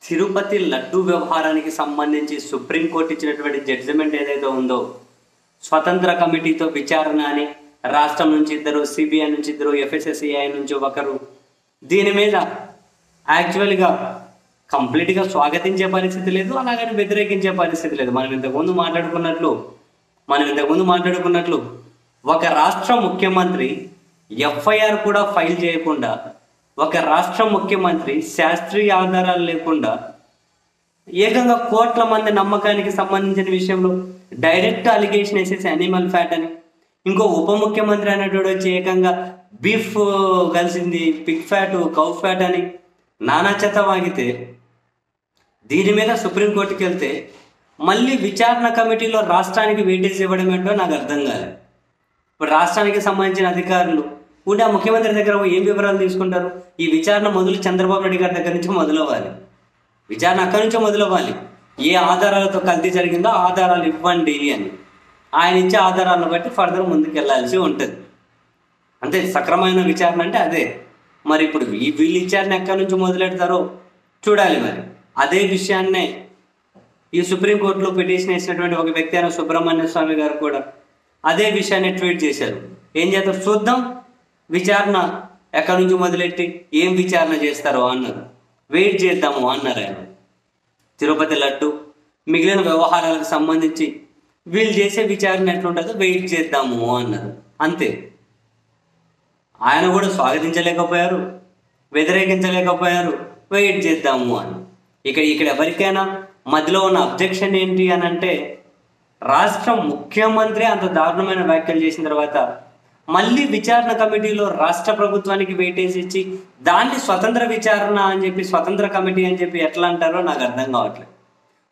తిరుపతి లడ్డు వ్యవహారానికి సంబంధించి సుప్రీంకోర్టు ఇచ్చినటువంటి జడ్జిమెంట్ ఏదైతే ఉందో, స్వతంత్ర కమిటీతో విచారణ అని రాష్ట్రం నుంచి ఇద్దరు, సిబిఐ నుంచి ఇద్దరు, ఎఫ్ఎస్ఎస్సిఐ నుంచి ఒకరు, దీని మీద యాక్చువల్గా కంప్లీట్గా స్వాగతించే పరిస్థితి లేదు, అలాగని వ్యతిరేకించే పరిస్థితి లేదు. మనం ఇంతకుముందు మాట్లాడుకున్నట్లు ఒక రాష్ట్ర ముఖ్యమంత్రి ఎఫ్ఐఆర్ కూడా ఫైల్ చేయకుండా, ఒక రాష్ట్ర ముఖ్యమంత్రి శాస్త్రీయ ఆధారాలు లేకుండా ఏకంగా కోట్ల మంది నమ్మకానికి సంబంధించిన విషయంలో డైరెక్ట్ అలిగేషన్ వేసేసి యానిమల్ ఫ్యాట్ అని, ఇంకో ఉప ముఖ్యమంత్రి అనేటువంటి వచ్చి ఏకంగా బీఫ్ కలిసింది, పిగ్ ఫ్యాట్, కౌ ఫ్యాట్ అని నానా చెత్త వాగితే, దీని మీద సుప్రీంకోర్టుకి వెళ్తే మళ్ళీ విచారణ కమిటీలో రాష్ట్రానికి వెయిటేజ్ ఇవ్వడం ఏంటో నాకు అర్థం కాలేదు. ఇప్పుడు రాష్ట్రానికి సంబంధించిన అధికారులు ఉంటే ఆ ముఖ్యమంత్రి దగ్గర ఏం వివరాలు తీసుకుంటారు? ఈ విచారణ మొదలు చంద్రబాబు నాయుడు గారి దగ్గర నుంచి మొదలవ్వాలి, విచారణ అక్కడి నుంచే మొదలవ్వాలి. ఏ ఆధారాలతో కల్తీ జరిగిందో ఆధారాలు ఇవ్వండి అని, ఆయన ఇచ్చే ఆధారాలను బట్టి ఫర్దర్ ముందుకు వెళ్ళాల్సి ఉంటుంది. అంతే సక్రమైన విచారణ అంటే అదే. మరి ఇప్పుడు వీళ్ళు విచారణ ఎక్కడి నుంచి మొదలెడతారో చూడాలి. మరి అదే విషయాన్నే ఈ సుప్రీంకోర్టులో పిటిషన్ వేసినటువంటి ఒక వ్యక్తి అయిన సుబ్రహ్మణ్య స్వామి గారు కూడా అదే విషయాన్ని ట్వీట్ చేశారు. ఏం చేస్తారు చూద్దాం, విచారణ ఎక్కడి నుంచి మొదలెట్టి ఏం విచారణ చేస్తారో అన్నారు, వెయిట్ చేద్దాము అన్నారు ఆయన. తిరుపతి లడ్డు మిగిలిన వ్యవహారాలకు సంబంధించి వీళ్ళు చేసే విచారణ ఎట్లుంటుందో వెయిట్ చేద్దాము అన్నారు. అంతే. ఆయన కూడా స్వాగతించలేకపోయారు, వ్యతిరేకించలేకపోయారు, వెయిట్ చేద్దాము అని. ఇక్కడ ఎవరికైనా మధ్యలో ఉన్న అబ్జెక్షన్ ఏంటి అని అంటే, రాష్ట్ర ముఖ్యమంత్రి అంత దారుణమైన వ్యాఖ్యలు చేసిన తర్వాత మళ్ళీ విచారణ కమిటీలో రాష్ట్ర ప్రభుత్వానికి వెయిటేజ్ ఇచ్చి దాన్ని స్వతంత్ర విచారణ అని చెప్పి, స్వతంత్ర కమిటీ అని చెప్పి ఎట్లా అంటారో నాకు అర్థం కావట్లేదు.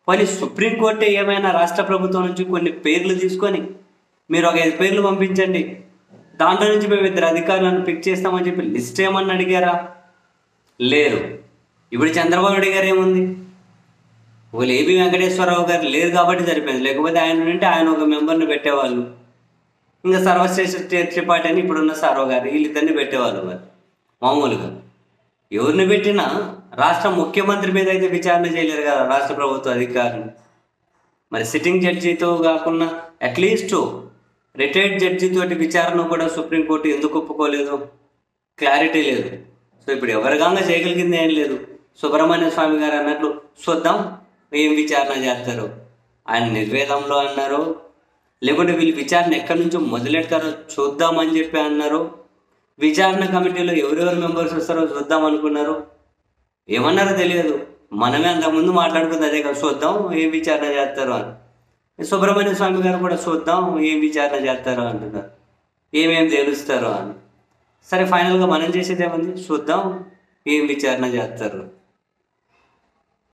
పోనీ సుప్రీంకోర్టు ఏమైనా రాష్ట్ర ప్రభుత్వం నుంచి కొన్ని పేర్లు తీసుకొని మీరు ఒక 5 పేర్లు పంపించండి, దాంట్లో నుంచి మేము 2 అధికారులను పిక్ చేస్తామని చెప్పి లిస్ట్ ఏమన్నా అడిగారా? లేరు. ఇప్పుడు చంద్రబాబు నాయుడు గారు ఏముంది, వాళ్ళు ఏబి వెంకటేశ్వరరావు గారు లేరు కాబట్టి సరిపోయింది. లేకపోతే ఆయన నుండి ఆయన ఒక మెంబర్ని పెట్టేవాళ్ళు, ఇంకా సర్వశ్రేష్ఠ త్రిపాఠి అని ఇప్పుడున్న సారో గారు, వీళ్ళిద్దరిని పెట్టేవాళ్ళు. మరి మామూలుగా ఎవరిని పెట్టినా రాష్ట్ర ముఖ్యమంత్రి మీద అయితే విచారణ చేయలేరు కదా రాష్ట్ర ప్రభుత్వ అధికారులు. మరి సిట్టింగ్ జడ్జితో కాకుండా అట్లీస్ట్ రిటైర్డ్ జడ్జితోటి విచారణ కూడా సుప్రీంకోర్టు ఎందుకు ఒప్పుకోలేదు? క్లారిటీ లేదు. సో ఇప్పుడు ఎవరిగాంగా చేయగలిగింది ఏం లేదు. సుబ్రహ్మణ్య స్వామి గారు అన్నట్లు చూద్దాం ఏం విచారణ చేస్తారో, ఆయన నిర్వేదంలో అన్నారు, లేకుంటే వీళ్ళు విచారణ ఎక్కడి నుంచో మొదలెడతారో చూద్దామని చెప్పి అన్నారు. విచారణ కమిటీలో ఎవరెవరు మెంబర్స్ వస్తారో చూద్దాం అనుకున్నారు, ఏమన్నారో తెలియదు. మనమే అంతకుముందు మాట్లాడుకుంది అదే కదా, చూద్దాం ఏం విచారణ చేస్తారో అని. సుబ్రహ్మణ్య స్వామి గారు కూడా చూద్దాం ఏం విచారణ చేస్తారో అంటున్నారు, ఏమేమి తెలుస్తారో అని. సరే ఫైనల్గా మనం చేసేది ఏముంది, చూద్దాం ఏం విచారణ చేస్తారు.